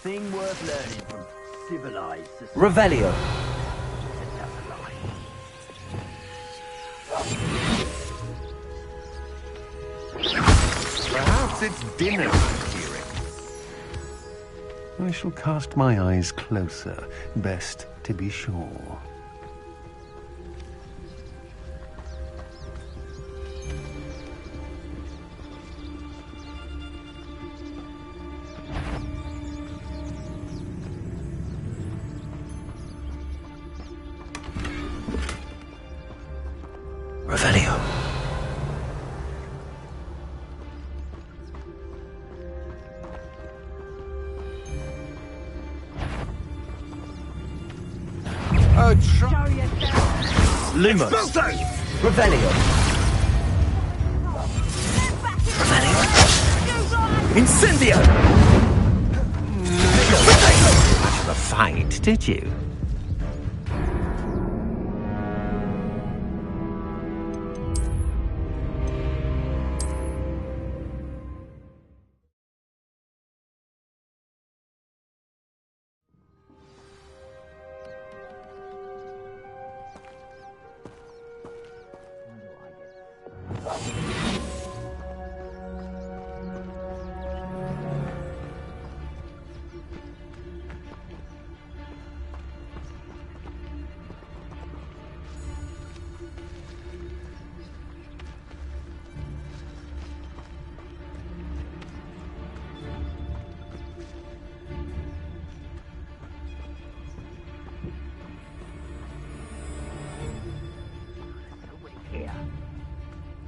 thing worth learning from civilized society. Revelio. Perhaps it's dinner I'm hearing. I shall cast my eyes closer, best to be sure. Revelio. Lumos. Revelio. Revelio. Incendio! Much of a fight, did you?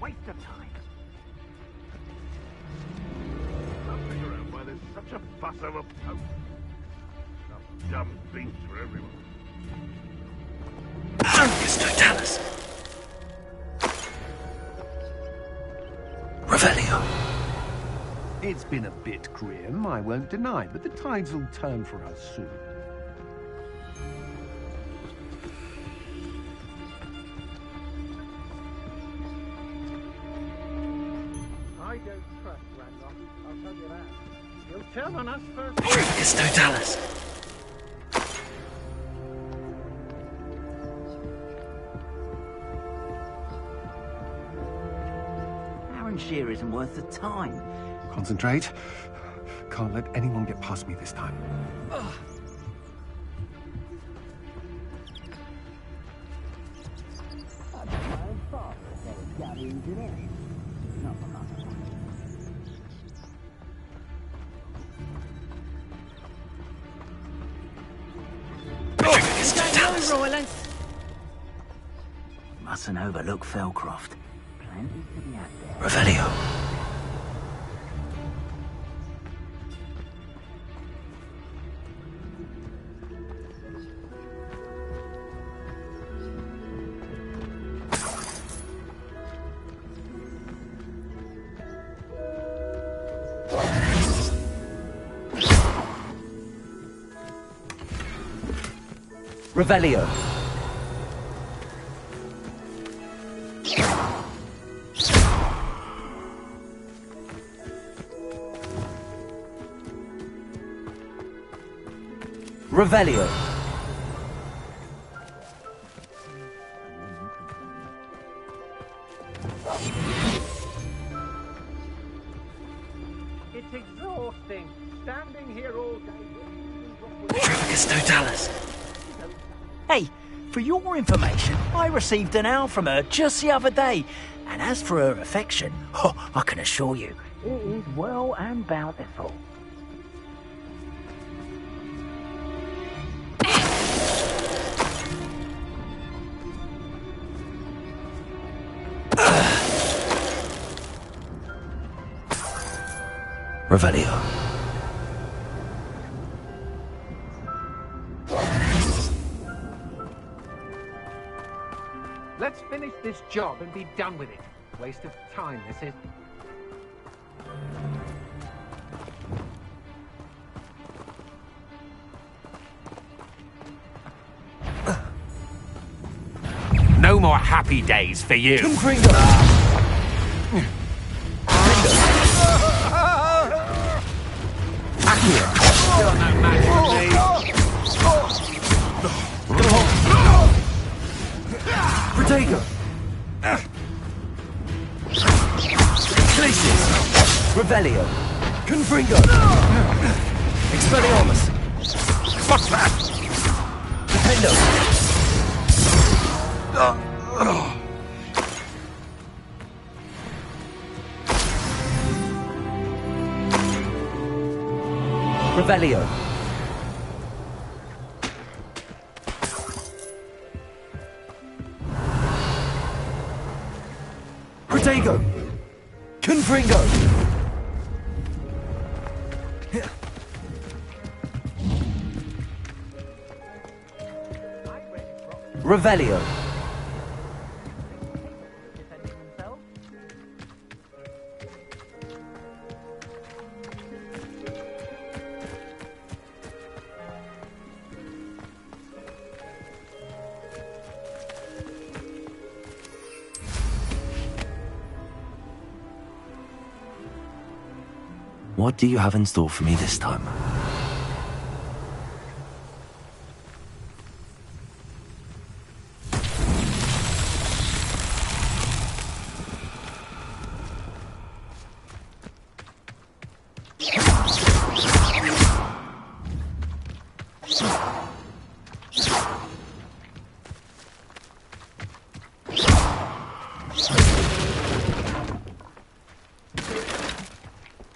Waste of time. Can't figure out why there's such a fuss over posts. Some dumb beats for everyone. Focus totalis. Revelio. It's been a bit grim, I won't deny, but the tides will turn for us soon. I don't trust Randolph, I'll tell you that. He'll turn on us first. Focus totalis. Sheer isn't worth the time. Concentrate. Can't let anyone get past me this time. Focus totalis. Mustn't overlook Felcroft. Plenty to be had there. Revelio. Revelio. Revelio. It's exhausting. Standing here all day. Focus totalis. Hey, for your information, I received an owl from her just the other day. And as for her affection, I can assure you, it is well and bountiful. Revelio. Let's finish this job and be done with it. Waste of time, this is. No more happy days for you. Confringo. Still no match Confringo! Expelliarmus! What's that? Defendo! Revelio! Protego! Confringo! Revelio! What do you have in store for me this time?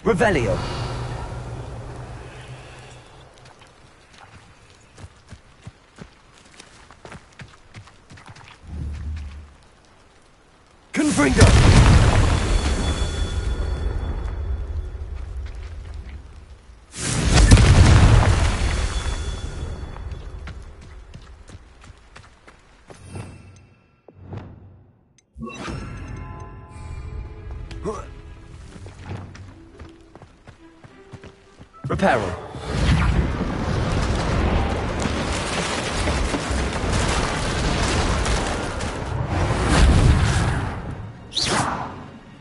Revelio! Confringo! Reparo.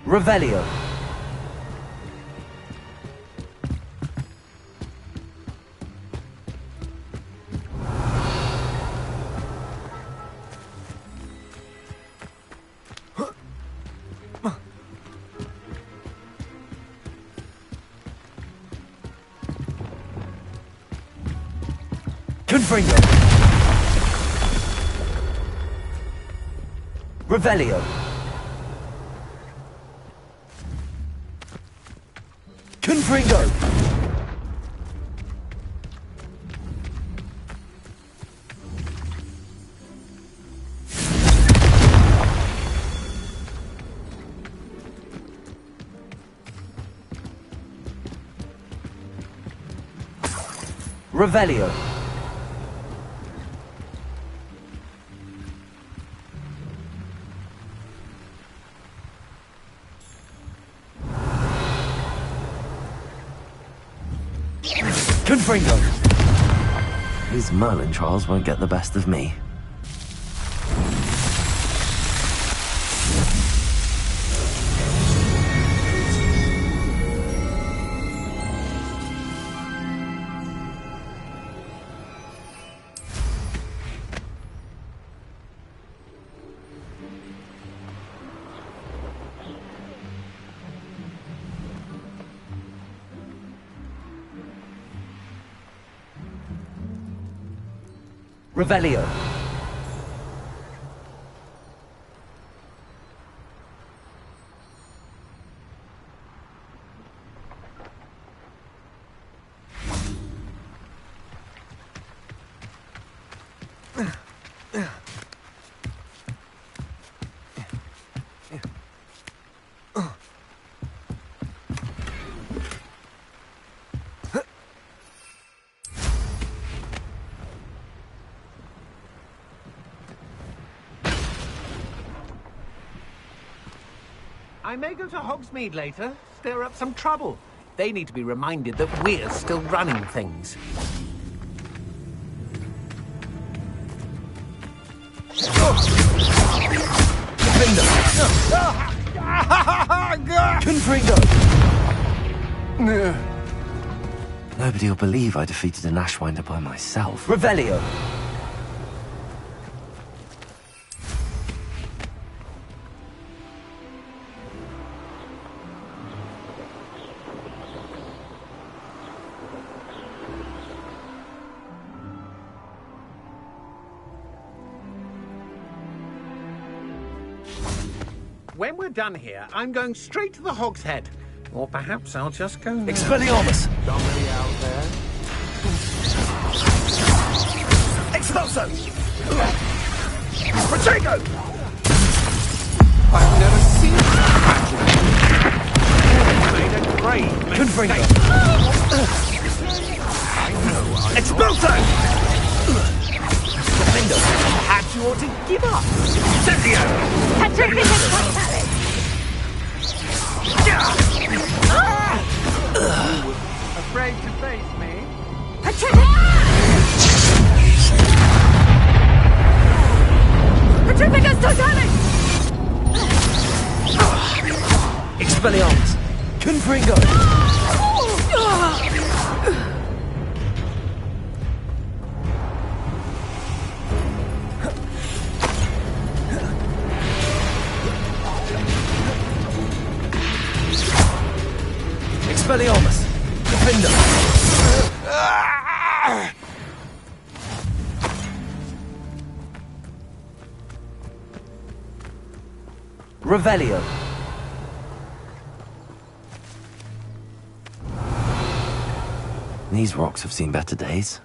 Revelio. Confringo. Revelio. Confringo. Revelio. Confringo. These Merlin trials won't get the best of me. Revelio. I may go to Hogsmeade later, stir up some trouble. They need to be reminded that we're still running things. Confringo. Nobody will believe I defeated an Ashwinder by myself. Revelio. When we're done here, I'm going straight to the Hog's Head. Or perhaps I'll just go there. Expelliarmus! Somebody out there? Expulso! Protego! I've never seen that. Made a great Confringo! Expulso! Defendo! Perhaps you ought to give up. Incendio! Afraid to face me? Petrificus totalis! Expelliarmus! Confringo! Expelliarmus! Defender! Revelio! These rocks have seen better days.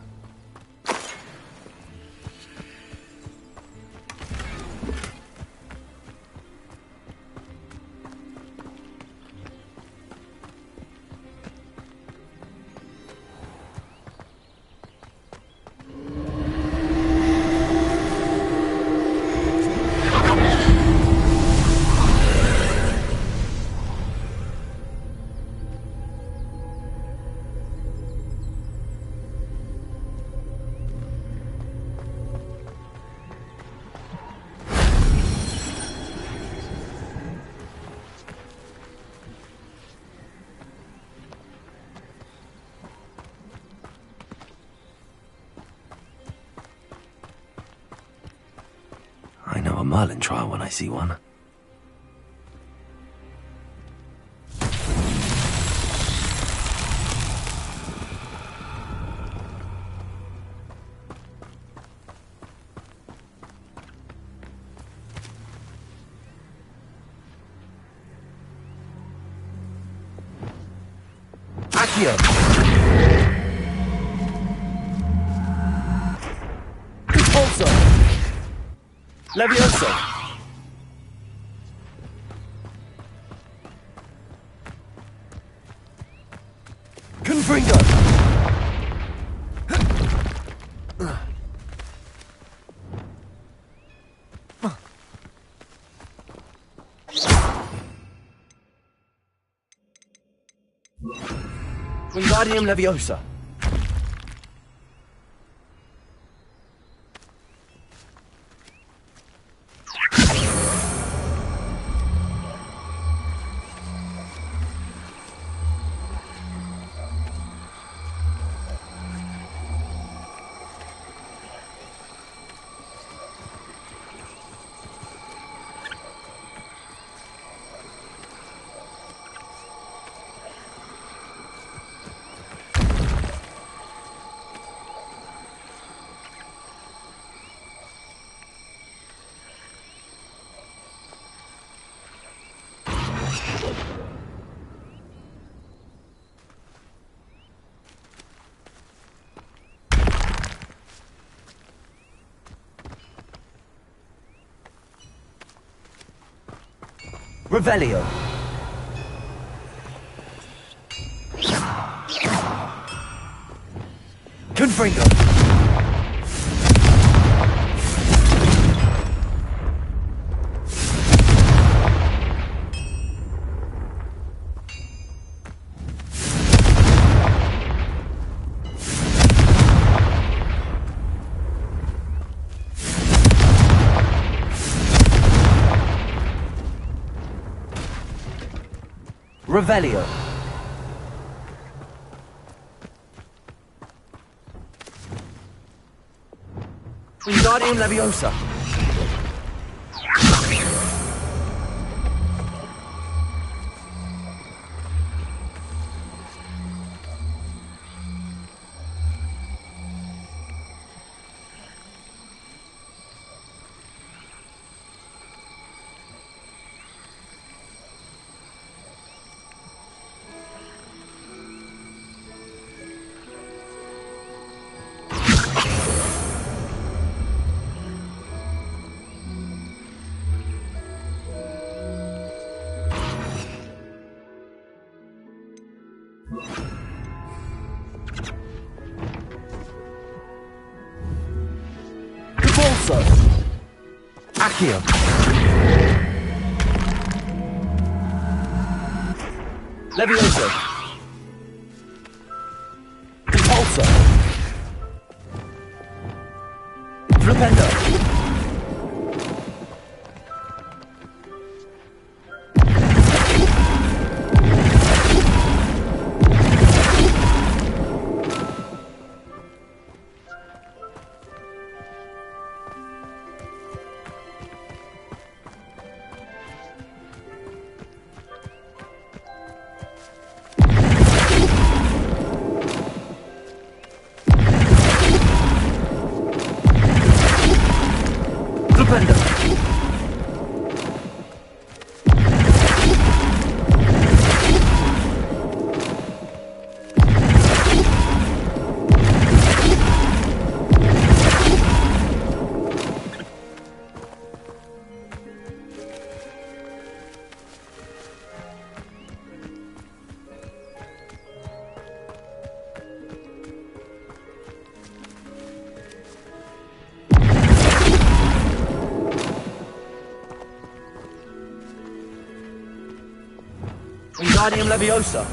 I know a Merlin trial when I see one. Accio! Expulso! Levioso! Confringo! Wingardium Leviosa! Revelio! Confringo! Revelio! Wingardium Leviosa! Impulso. Accio. Levioso. Impulso. Flipendo. Flipendo. Wingardium Leviosa.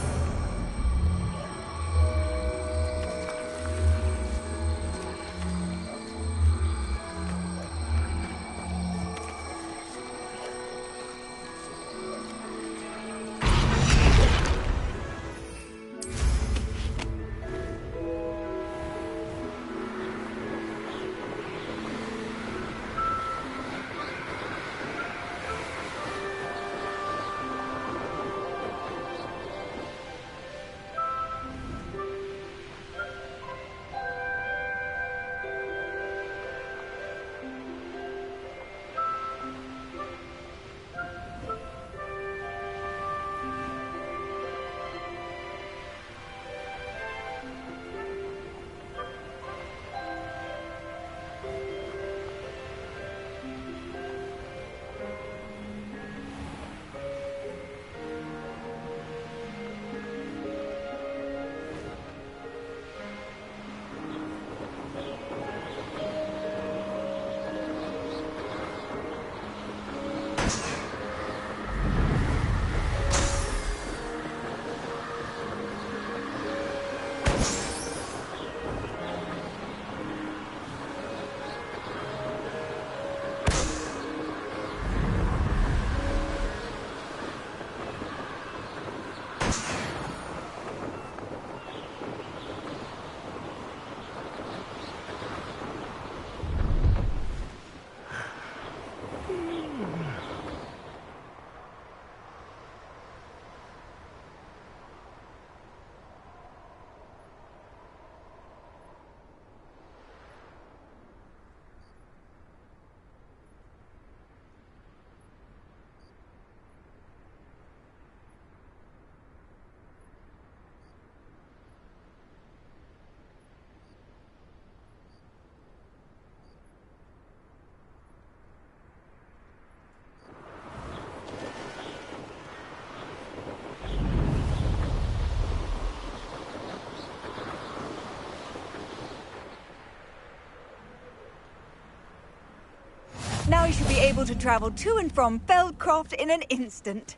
Now you should be able to travel to and from Feldcroft in an instant.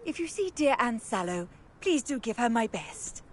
If you see dear Anne Sallow, please do give her my best.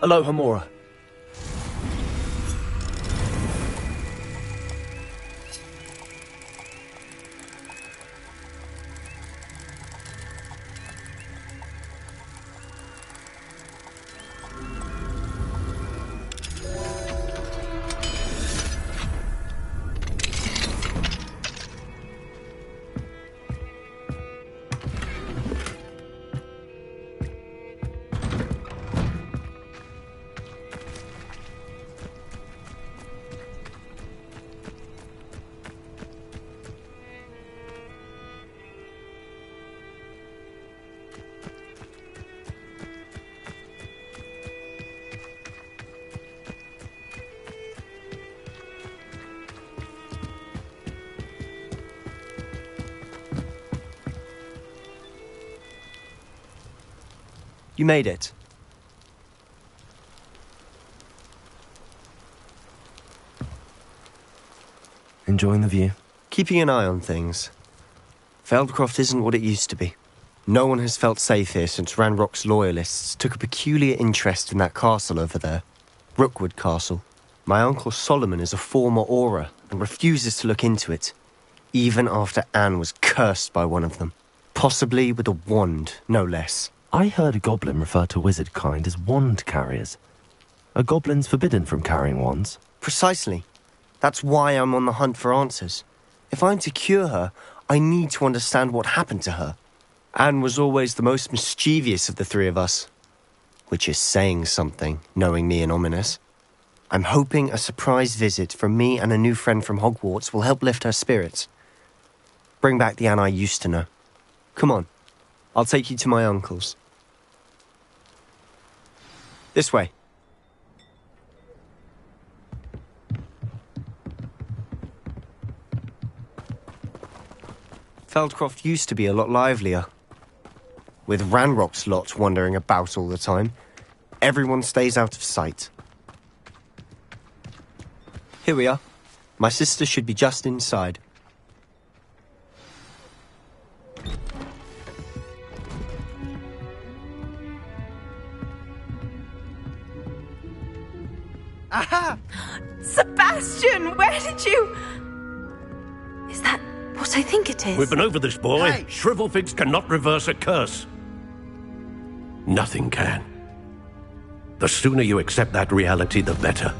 Aloha Mora. You made it. Enjoying the view? Keeping an eye on things. Feldcroft isn't what it used to be. No one has felt safe here since Ranrock's loyalists took a peculiar interest in that castle over there. Rookwood Castle. My uncle Solomon is a former Auror and refuses to look into it, even after Anne was cursed by one of them. Possibly with a wand, no less. I heard a goblin refer to wizard kind as wand carriers. Are goblins forbidden from carrying wands? Precisely. That's why I'm on the hunt for answers. If I'm to cure her, I need to understand what happened to her. Anne was always the most mischievous of the three of us. Which is saying something, knowing me and Ominous. I'm hoping a surprise visit from me and a new friend from Hogwarts will help lift her spirits. Bring back the Anne I used to know. Come on, I'll take you to my uncle's. This way. Feldcroft used to be a lot livelier. With Ranrock's lot wandering about all the time, everyone stays out of sight. Here we are. My sister should be just inside. Aha! Sebastian, where did you... Is that what I think it is? We've been over this, boy. Hey. Shrivelfigs cannot reverse a curse. Nothing can. The sooner you accept that reality, the better.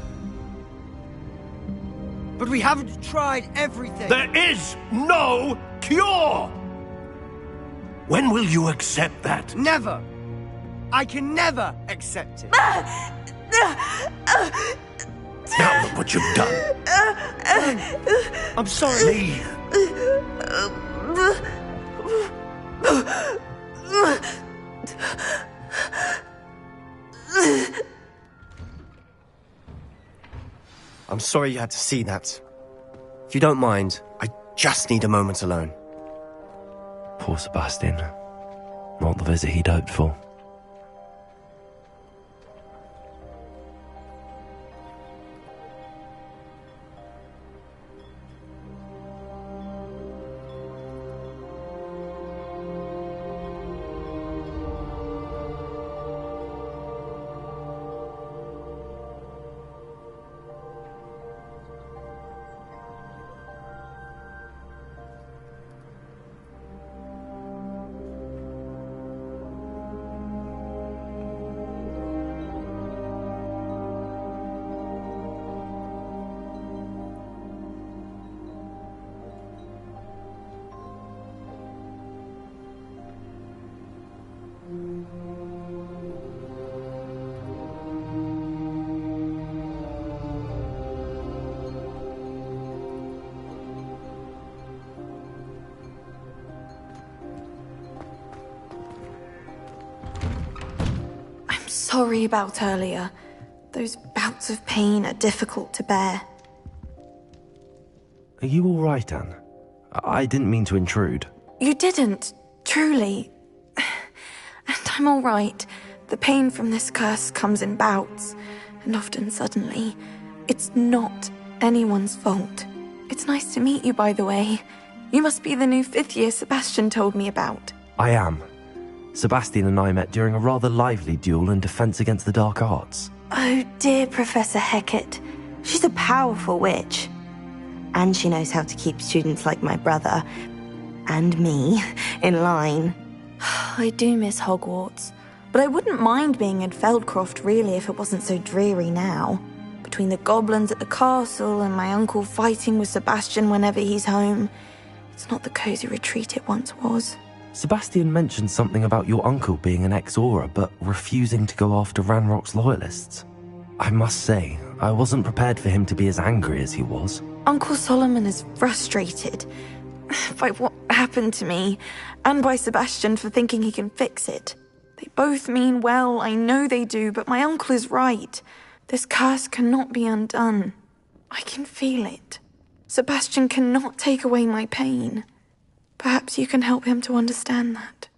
But we haven't tried everything. There is no cure! When will you accept that? Never. I can never accept it. Now look what you've done. I'm sorry. Leave. I'm sorry you had to see that. If you don't mind, I just need a moment alone. Poor Sebastian. Not the visit he'd hoped for. Sorry about earlier. Those bouts of pain are difficult to bear. Are you all right, Anne? I didn't mean to intrude. You didn't, truly. And I'm all right. The pain from this curse comes in bouts, and often suddenly. It's not anyone's fault. It's nice to meet you, by the way. You must be the new 5th year Sebastian told me about. I am. Sebastian and I met during a rather lively duel in defense against the dark arts. Oh, dear Professor Hecat. She's a powerful witch. And she knows how to keep students like my brother, and me, in line. I do miss Hogwarts, but I wouldn't mind being in Feldcroft really if it wasn't so dreary now. Between the goblins at the castle and my uncle fighting with Sebastian whenever he's home, it's not the cosy retreat it once was. Sebastian mentioned something about your uncle being an ex-Auror, but refusing to go after Ranrock's loyalists. I must say, I wasn't prepared for him to be as angry as he was. Uncle Solomon is frustrated by what happened to me, and by Sebastian for thinking he can fix it. They both mean well, I know they do, but my uncle is right. This curse cannot be undone. I can feel it. Sebastian cannot take away my pain. Perhaps you can help him to understand that.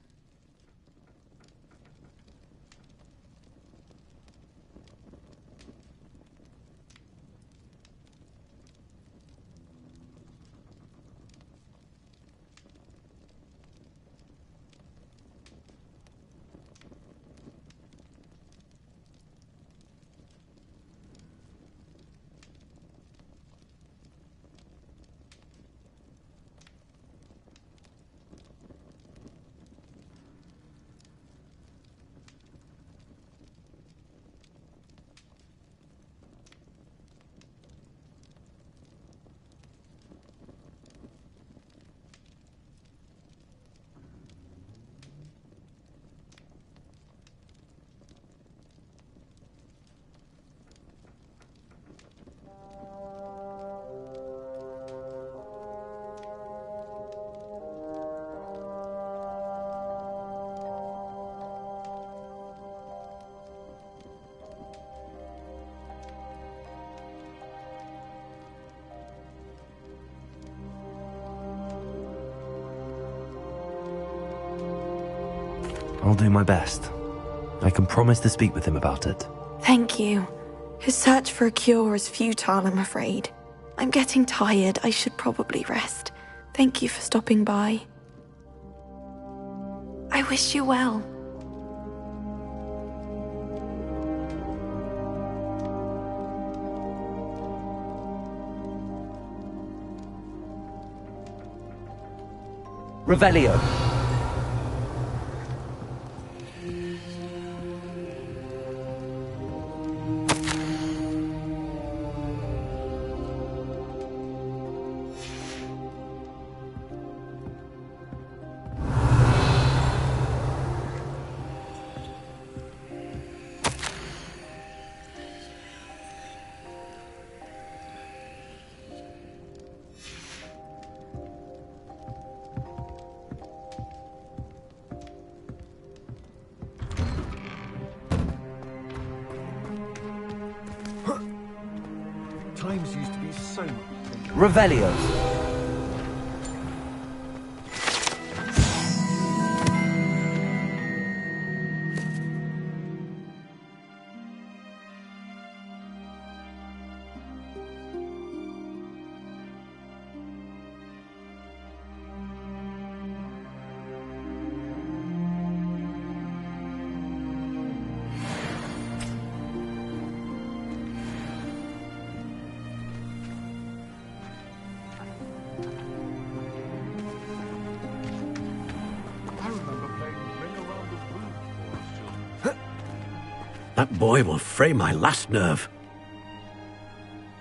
I'll do my best. I can promise to speak with him about it. Thank you. His search for a cure is futile, I'm afraid. I'm getting tired. I should probably rest. Thank you for stopping by. I wish you well. Revelio. Times used to be so much. Revelio. That boy will fray my last nerve.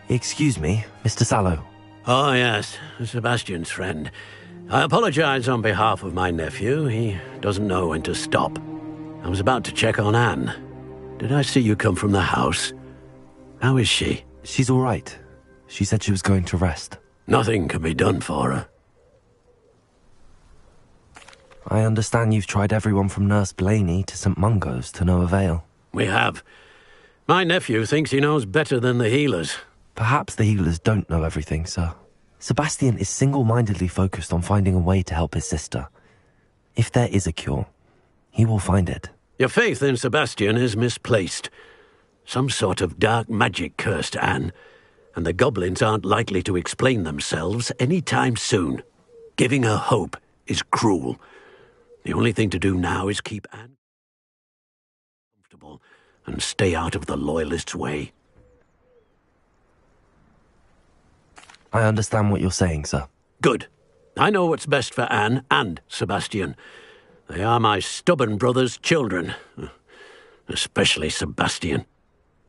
Excuse me, Mr. Sallow. Oh, yes, Sebastian's friend. I apologize on behalf of my nephew. He doesn't know when to stop. I was about to check on Anne. Did I see you come from the house? How is she? She's all right. She said she was going to rest. Nothing can be done for her. I understand you've tried everyone from Nurse Blaney to St. Mungo's to no avail. We have. My nephew thinks he knows better than the healers. Perhaps the healers don't know everything, sir. Sebastian is single-mindedly focused on finding a way to help his sister. If there is a cure, he will find it. Your faith in Sebastian is misplaced. Some sort of dark magic cursed Anne, and the goblins aren't likely to explain themselves any time soon. Giving her hope is cruel. The only thing to do now is keep Anne comfortable and stay out of the Loyalists' way. I understand what you're saying, sir. Good. I know what's best for Anne and Sebastian. They are my stubborn brother's children. Especially Sebastian.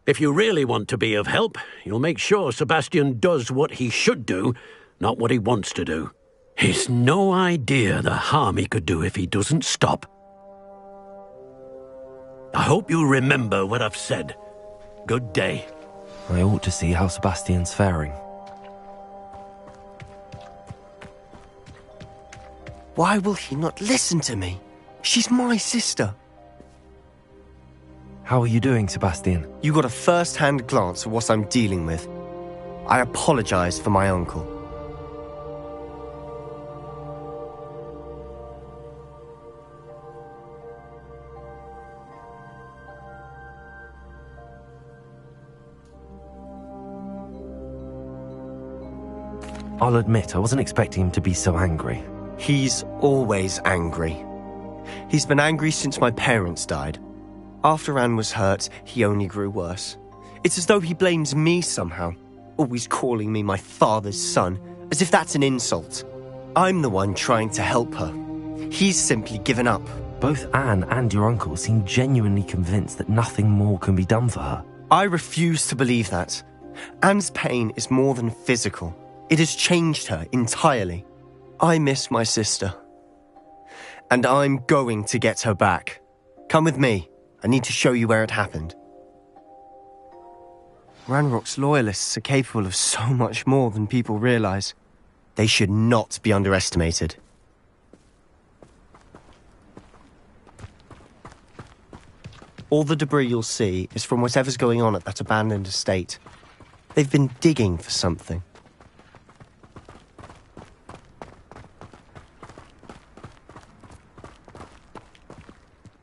If you really want to be of help, you'll make sure Sebastian does what he should do, not what he wants to do. He's no idea the harm he could do if he doesn't stop. I hope you remember what I've said. Good day. I ought to see how Sebastian's faring. Why will he not listen to me? She's my sister. How are you doing, Sebastian? You got a first-hand glance at what I'm dealing with. I apologize for my uncle. I'll admit, I wasn't expecting him to be so angry. He's always angry. He's been angry since my parents died. After Anne was hurt, he only grew worse. It's as though he blames me somehow, always calling me my father's son, as if that's an insult. I'm the one trying to help her. He's simply given up. Both Anne and your uncle seem genuinely convinced that nothing more can be done for her. I refuse to believe that. Anne's pain is more than physical. It has changed her entirely. I miss my sister. And I'm going to get her back. Come with me. I need to show you where it happened. Ranrock's Loyalists are capable of so much more than people realize. They should not be underestimated. All the debris you'll see is from whatever's going on at that abandoned estate. They've been digging for something.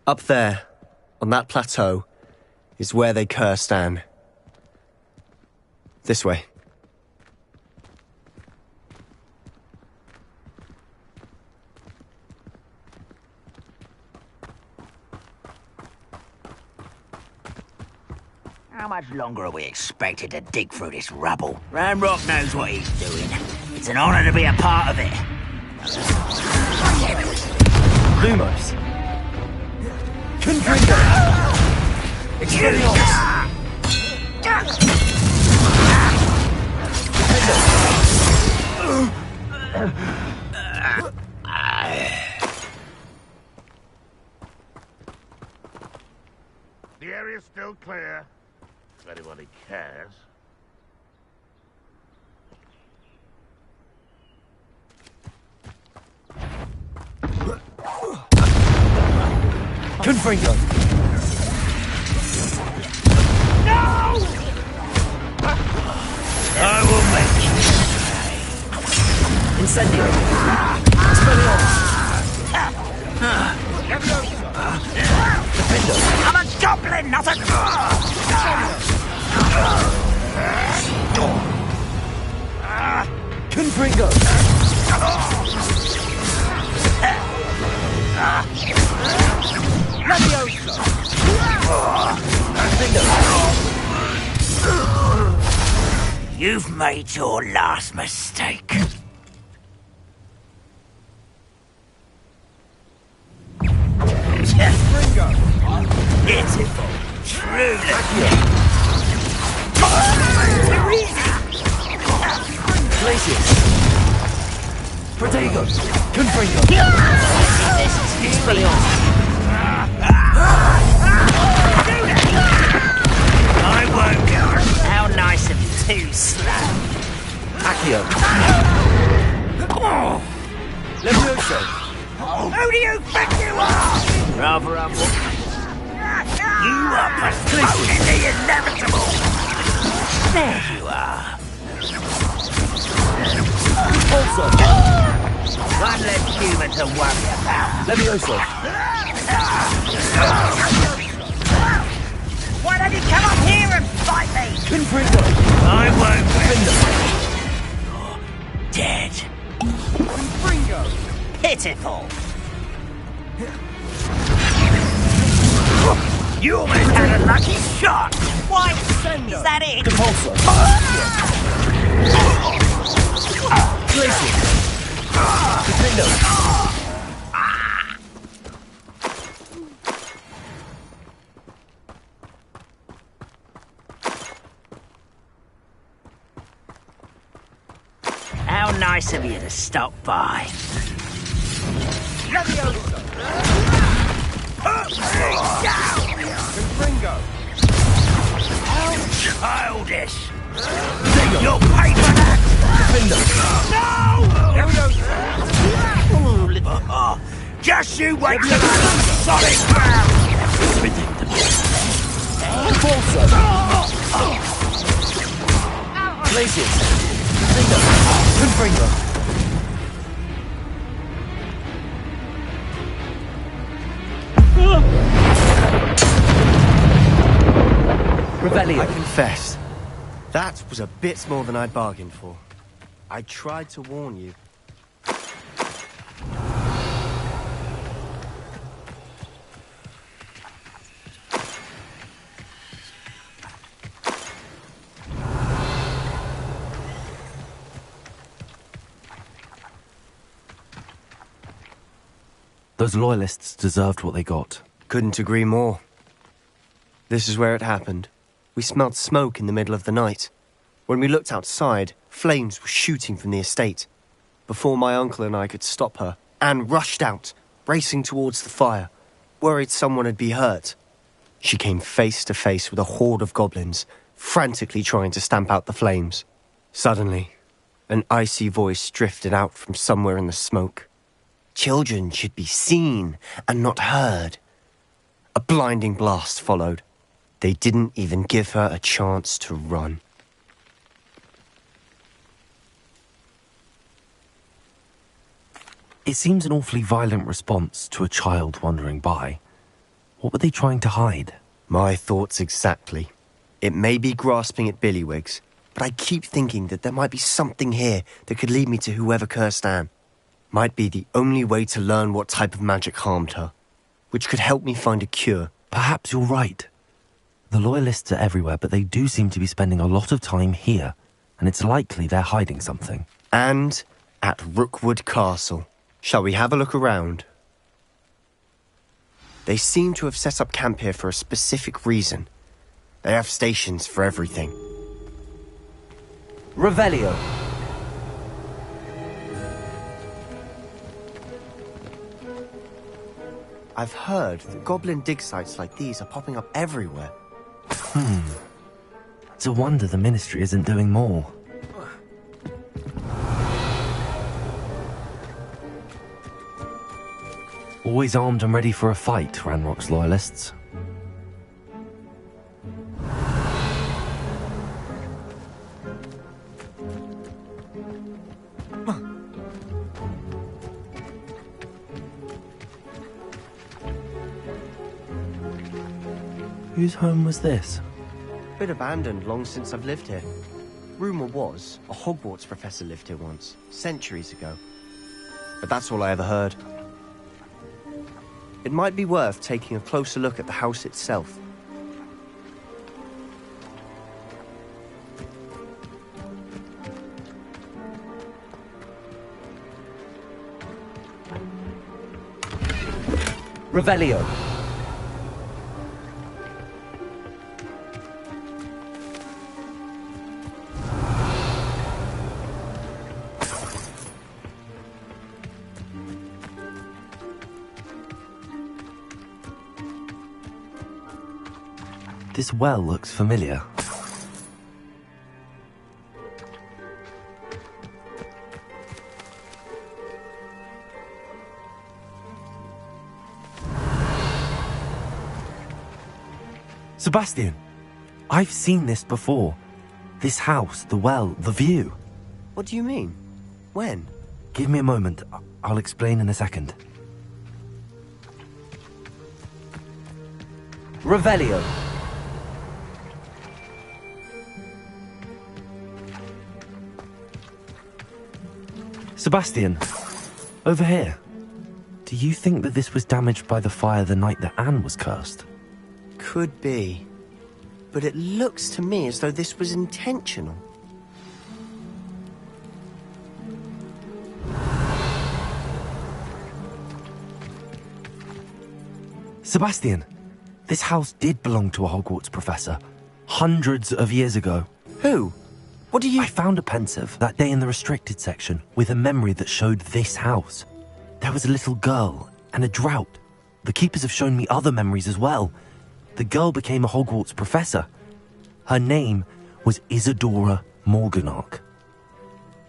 Up there, on that plateau, is where they cursed Anne. This way. How much longer are we expected to dig through this rubble? Ranrock knows what he's doing. It's an honor to be a part of it. Lumos. Confringo! Expelliarmus! The area's still clear. If anybody cares. Confringo! No! I will make you. Incendio! Expelliarmus! Defender! I'm a goblin, not a... Confringo! You've made your last mistake. Pitiful. Truly. Glacius! Protego! Confringo! Expelliarmus! I won't go. How nice of you to slap. Accio! Levioso! Who do you think you are? Rather humble. You are postponing the inevitable. There you are. Also! One less human to worry about. Levioso! Why don't you come up here and fight me? Confringo! I won't win. You're dead. Confringo! Pitiful. You almost had a lucky shot! Why, is that it? Repulsor. Glacier. Defender. How nice of you to stop by. How childish! You'll pay for that! No! Just you wait till I'm solid ground! Glaciers. Confringo. Revelio. I confess, that was a bit more than I'd bargained for. I tried to warn you. Those loyalists deserved what they got. Couldn't agree more. This is where it happened. We smelled smoke in the middle of the night. When we looked outside, flames were shooting from the estate. Before my uncle and I could stop her, Anne rushed out, racing towards the fire, worried someone had been hurt. She came face to face with a horde of goblins, frantically trying to stamp out the flames. Suddenly, an icy voice drifted out from somewhere in the smoke. Children should be seen and not heard. A blinding blast followed. They didn't even give her a chance to run. It seems an awfully violent response to a child wandering by. What were they trying to hide? My thoughts exactly. It may be grasping at billywhigs, but I keep thinking that there might be something here that could lead me to whoever cursed Anne. Might be the only way to learn what type of magic harmed her, which could help me find a cure. Perhaps you're right. The loyalists are everywhere, but they do seem to be spending a lot of time here, and it's likely they're hiding something. And at Rookwood Castle. Shall we have a look around? They seem to have set up camp here for a specific reason. They have stations for everything. Revelio. I've heard that goblin dig sites like these are popping up everywhere. It's a wonder the Ministry isn't doing more. Always armed and ready for a fight, Ranrock's loyalists. Whose home was this? Been abandoned long since I've lived here. Rumour was, a Hogwarts professor lived here once, centuries ago. But that's all I ever heard. It might be worth taking a closer look at the house itself. Revelio. This well looks familiar. Sebastian, I've seen this before. This house, the well, the view. What do you mean? When? Give me a moment. I'll explain in a second. Revelio. Sebastian, over here. Do you think that this was damaged by the fire the night that Anne was cursed? Could be. But it looks to me as though this was intentional. Sebastian, this house did belong to a Hogwarts professor. Hundreds of years ago. Who? What do you... I found a pensive that day in the restricted section with a memory that showed this house. There was a little girl and a drought. The keepers have shown me other memories as well. The girl became a Hogwarts professor. Her name was Isadora Morganach.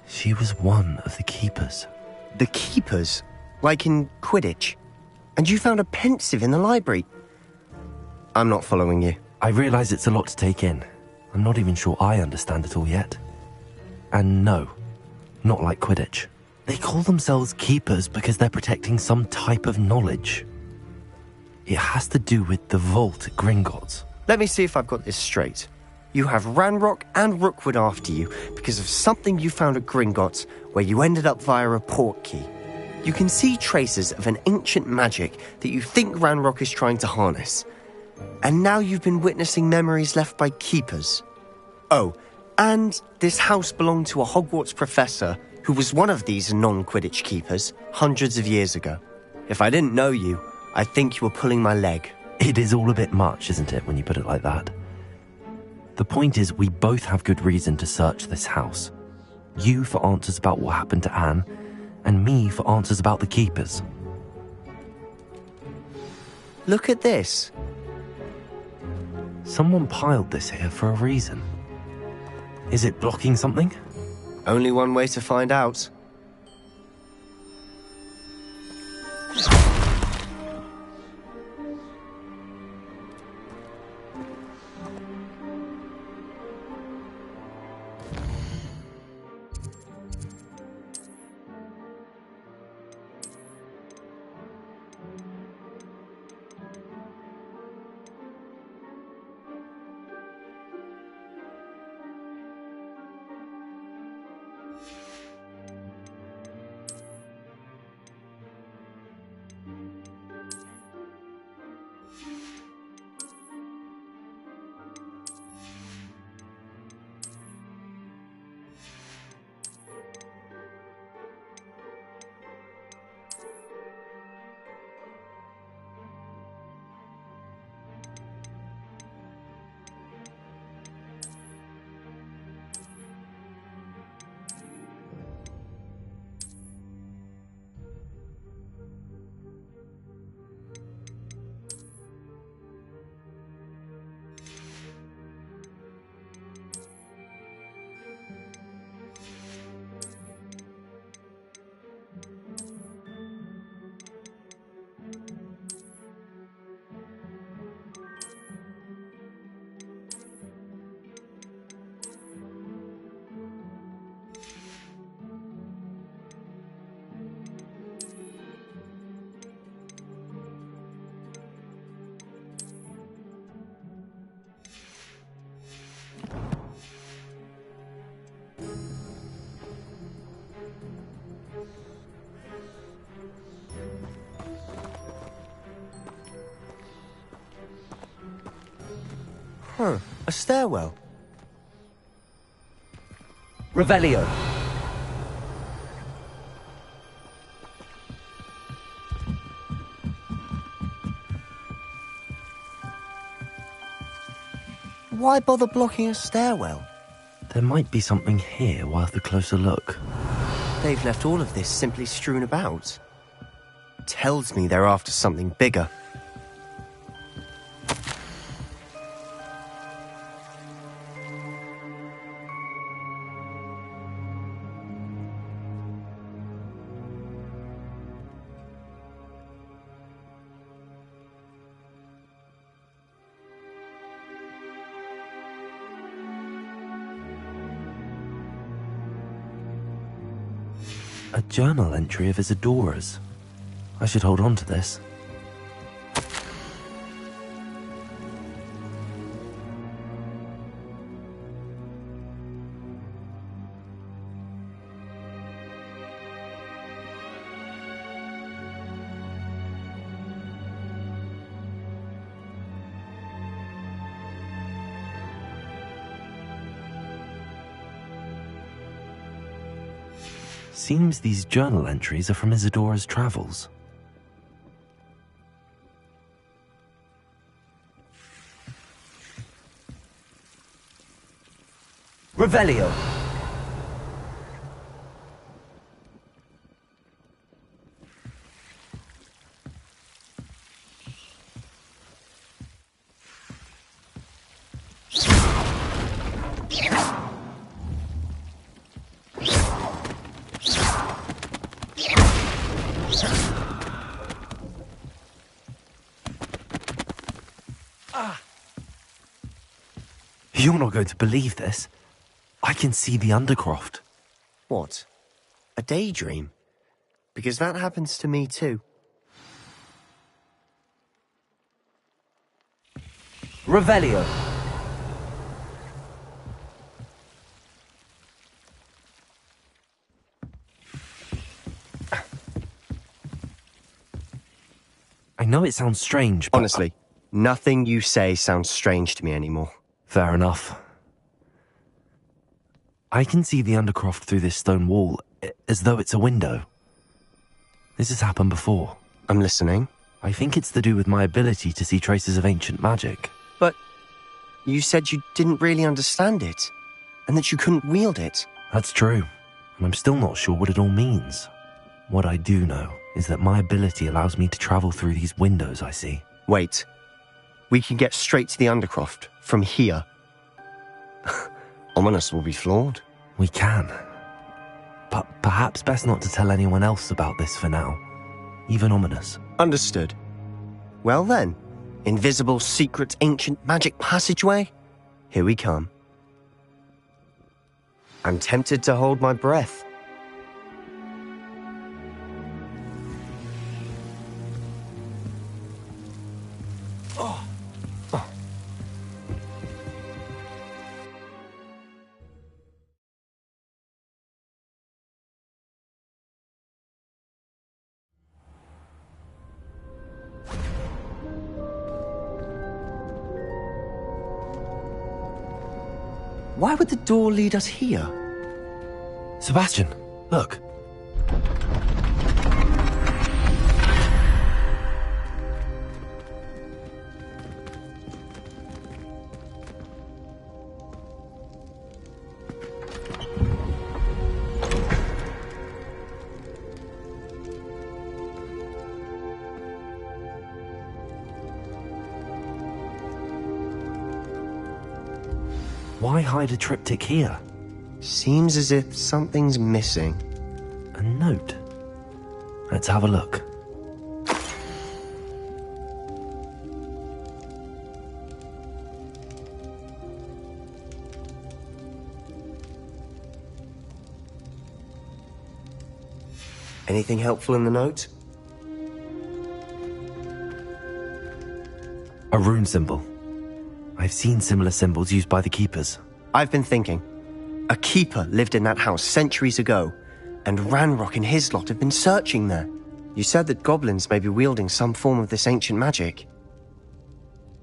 She was one of the keepers. The keepers? Like in Quidditch? And you found a pensive in the library? I'm not following you. I realise it's a lot to take in. I'm not even sure I understand it all yet. And no, not like Quidditch. They call themselves keepers because they're protecting some type of knowledge. It has to do with the vault at Gringotts. Let me see if I've got this straight. You have Ranrock and Rookwood after you because of something you found at Gringotts where you ended up via a portkey. You can see traces of an ancient magic that you think Ranrock is trying to harness. And now you've been witnessing memories left by keepers. Oh, and this house belonged to a Hogwarts professor who was one of these non-Quidditch keepers hundreds of years ago. If I didn't know you, I think you were pulling my leg. It is all a bit much, isn't it, when you put it like that? The point is, we both have good reason to search this house. You for answers about what happened to Anne, and me for answers about the keepers. Look at this. Someone piled this here for a reason. Is it blocking something? Only one way to find out. Huh, a stairwell. Revelio. Why bother blocking a stairwell? There might be something here worth a closer look. They've left all of this simply strewn about. Tells me they're after something bigger. A journal entry of Isadora's. I should hold on to this. Seems these journal entries are from Isadora's travels. Revelio. You're not going to believe this. I can see the Undercroft. What? A daydream? Because that happens to me too. Revelio. I know it sounds strange, but... Honestly, nothing you say sounds strange to me anymore. Fair enough. I can see the Undercroft through this stone wall, as though it's a window. This has happened before. I'm listening. I think it's to do with my ability to see traces of ancient magic. But you said you didn't really understand it, and that you couldn't wield it. That's true, and I'm still not sure what it all means. What I do know is that my ability allows me to travel through these windows I see. Wait. We can get straight to the Undercroft from here. Ominous will be floored. We can. But perhaps best not to tell anyone else about this for now. Even Ominous. Understood. Well then, invisible, secret, ancient magic passageway? Here we come. I'm tempted to hold my breath. Why would the door lead us here? Sebastian, look. Why hide a triptych here? Seems as if something's missing. A note. Let's have a look. Anything helpful in the note? A rune symbol. I've seen similar symbols used by the keepers. I've been thinking. A keeper lived in that house centuries ago, and Ranrock and his lot have been searching there. You said that goblins may be wielding some form of this ancient magic.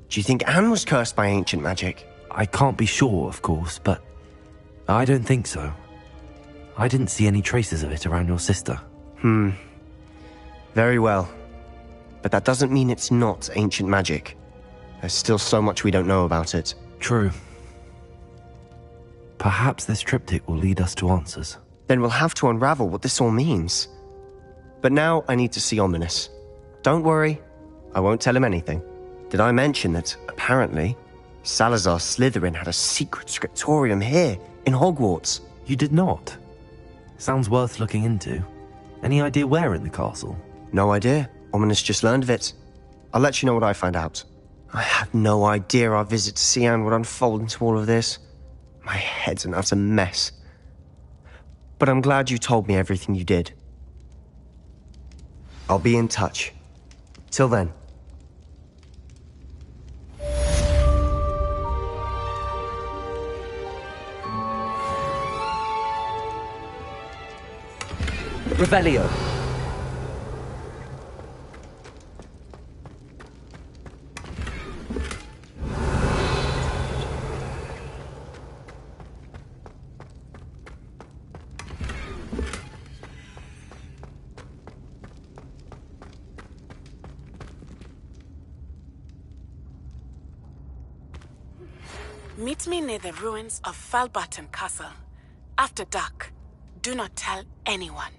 Do you think Anne was cursed by ancient magic? I can't be sure, of course, but I don't think so. I didn't see any traces of it around your sister. Very well. But that doesn't mean it's not ancient magic. There's still so much we don't know about it. True. Perhaps this triptych will lead us to answers. Then we'll have to unravel what this all means. But now I need to see Ominous. Don't worry, I won't tell him anything. Did I mention that, apparently, Salazar Slytherin had a secret scriptorium here, in Hogwarts? You did not? Sounds worth looking into. Any idea where in the castle? No idea. Ominous just learned of it. I'll let you know what I find out. I had no idea our visit to Cian would unfold into all of this. My head's an utter mess. But I'm glad you told me everything you did. I'll be in touch. Till then. Revelio. Meet me near the ruins of Falbatten Castle. After dark. Do not tell anyone.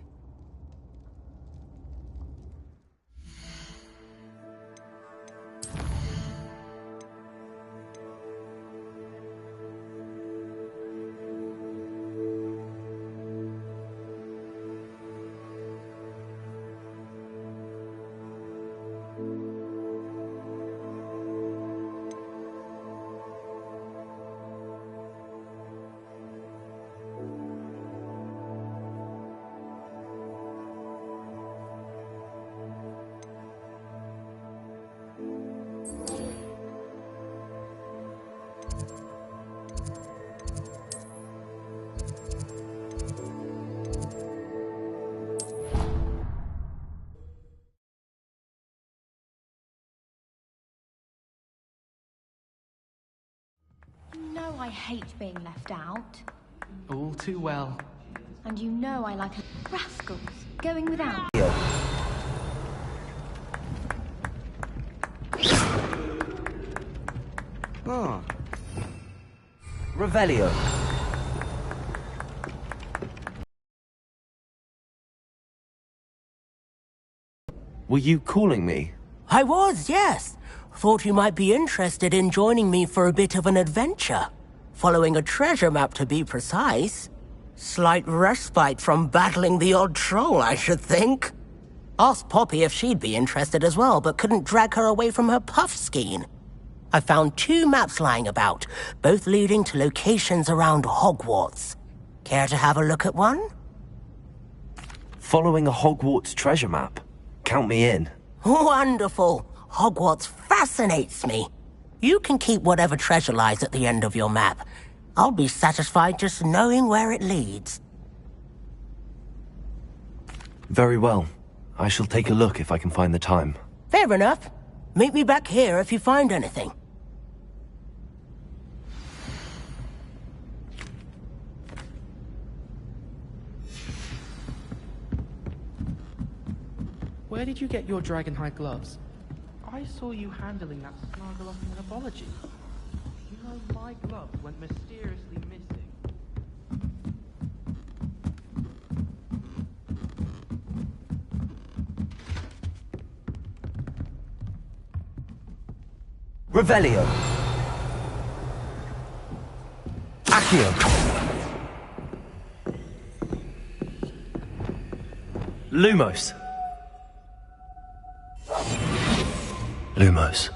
You know I hate being left out. All too well. And you know I like rascals going without. Oh. Revelio. Were you calling me? I was, yes. Thought you might be interested in joining me for a bit of an adventure. Following a treasure map, to be precise. Slight respite from battling the odd troll, I should think. Asked Poppy if she'd be interested as well, but couldn't drag her away from her puff skein. I found 2 maps lying about, both leading to locations around Hogwarts. Care to have a look at one? Following a Hogwarts treasure map? Count me in. Wonderful. Hogwarts fascinates me. You can keep whatever treasure lies at the end of your map. I'll be satisfied just knowing where it leads. Very well. I shall take a look if I can find the time. Fair enough. Meet me back here if you find anything. Where did you get your dragonhide gloves? I saw you handling that Snargle in Apology. You know, my gloves went mysteriously missing. Revelio. Accio. Lumos. Lumos.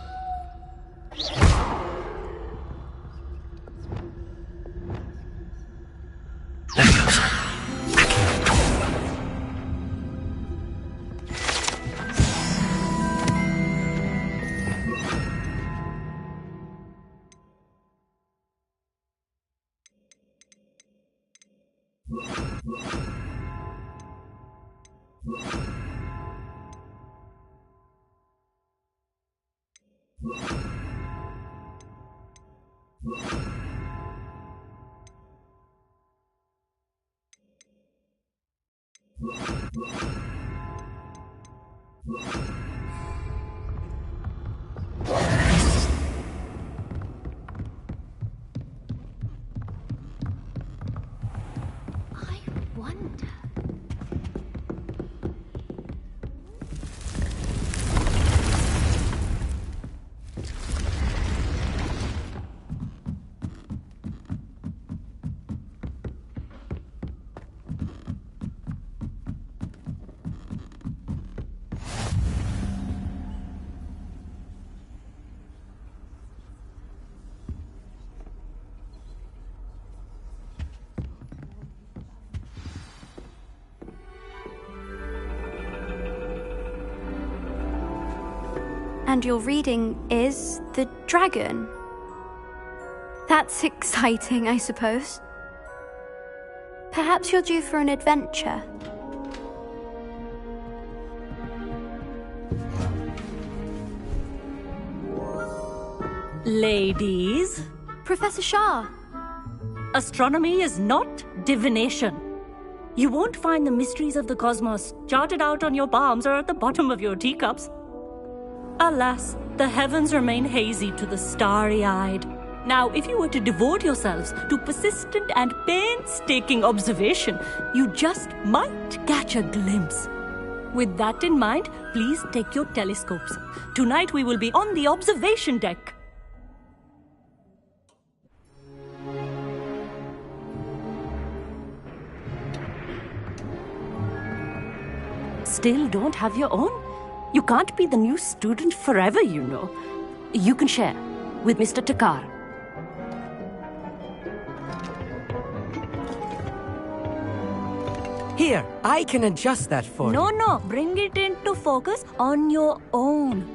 And your reading is the dragon. That's exciting, I suppose. Perhaps you're due for an adventure. Ladies. Professor Shah. Astronomy is not divination. You won't find the mysteries of the cosmos charted out on your palms or at the bottom of your teacups. Alas, the heavens remain hazy to the starry-eyed. Now, if you were to devote yourselves to persistent and painstaking observation, you just might catch a glimpse. With that in mind, please take your telescopes. Tonight we will be on the observation deck. Still don't have your own? You can't be the new student forever, you know. You can share with Mr. Takar. Here, I can adjust that for you. No, bring it into focus on your own.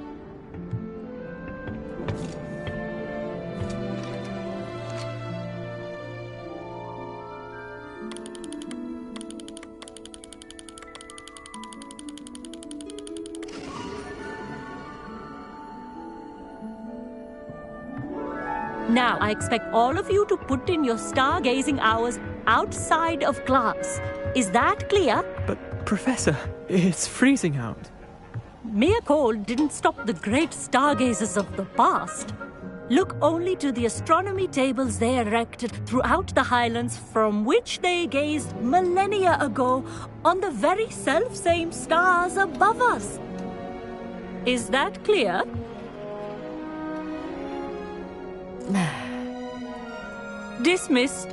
Now, I expect all of you to put in your stargazing hours outside of class. Is that clear? But, Professor, it's freezing out. Mere cold didn't stop the great stargazers of the past. Look only to the astronomy tables they erected throughout the highlands from which they gazed millennia ago on the very self-same stars above us. Is that clear? Dismissed.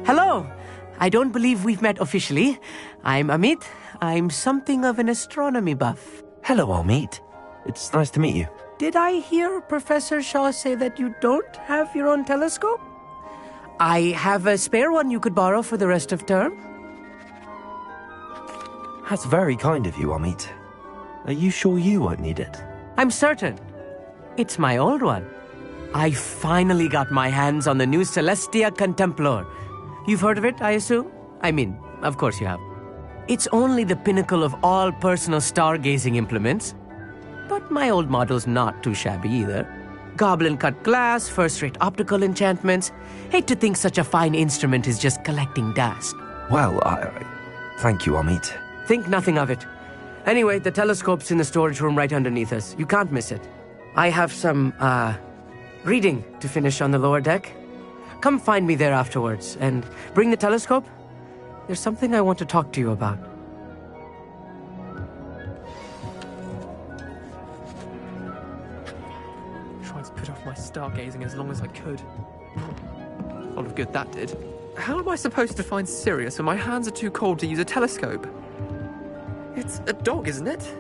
Hello. I don't believe we've met officially. I'm Amit. I'm something of an astronomy buff. Hello, Amit. It's nice to meet you. Did I hear Professor Shaw say that you don't have your own telescope? I have a spare one you could borrow for the rest of term. That's very kind of you, Amit. Are you sure you won't need it? I'm certain. It's my old one. I finally got my hands on the new Celestia Contemplar. You've heard of it, I assume? I mean, of course you have. It's only the pinnacle of all personal stargazing implements. But my old model's not too shabby either. Goblin-cut glass, first-rate optical enchantments. Hate to think such a fine instrument is just collecting dust. Well, thank you, Amit. Think nothing of it. Anyway, the telescope's in the storage room right underneath us. You can't miss it. I have some, reading to finish on the lower deck. Come find me there afterwards, and bring the telescope. There's something I want to talk to you about. Tried to put off my stargazing as long as I could. A lot of good that did. How am I supposed to find Sirius when my hands are too cold to use a telescope? It's a dog, isn't it?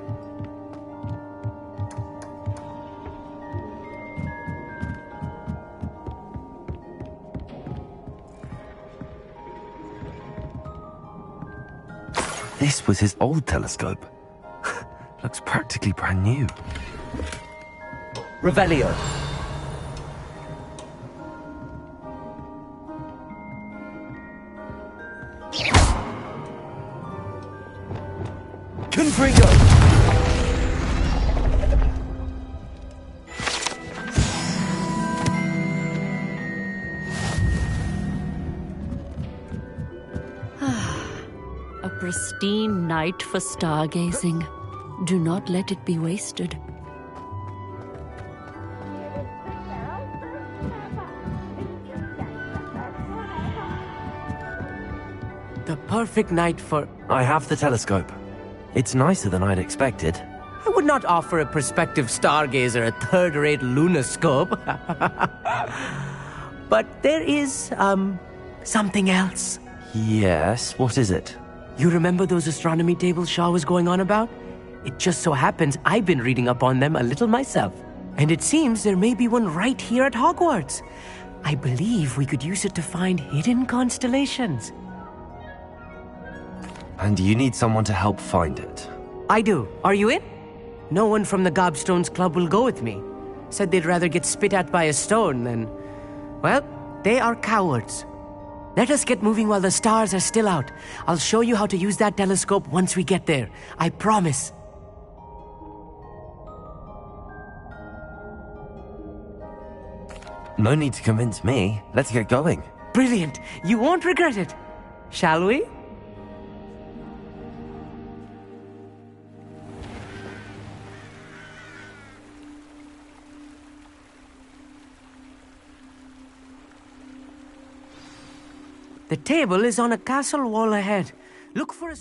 This was his old telescope. Looks practically brand new. Revelio. Confringo! A pristine night for stargazing. Do not let it be wasted. The perfect night for... I have the telescope. It's nicer than I'd expected. I would not offer a prospective stargazer a third-rate lunoscope. But there is, something else. Yes, what is it? You remember those astronomy tables Shaw was going on about? It just so happens I've been reading up on them a little myself. And it seems there may be one right here at Hogwarts. I believe we could use it to find hidden constellations. And you need someone to help find it. I do. Are you in? No one from the Gobstones Club will go with me. Said they'd rather get spit at by a stone than... Well, they are cowards. Let us get moving while the stars are still out. I'll show you how to use that telescope once we get there. I promise. No need to convince me. Let's get going. Brilliant. You won't regret it. Shall we? The table is on a castle wall ahead. Look for a...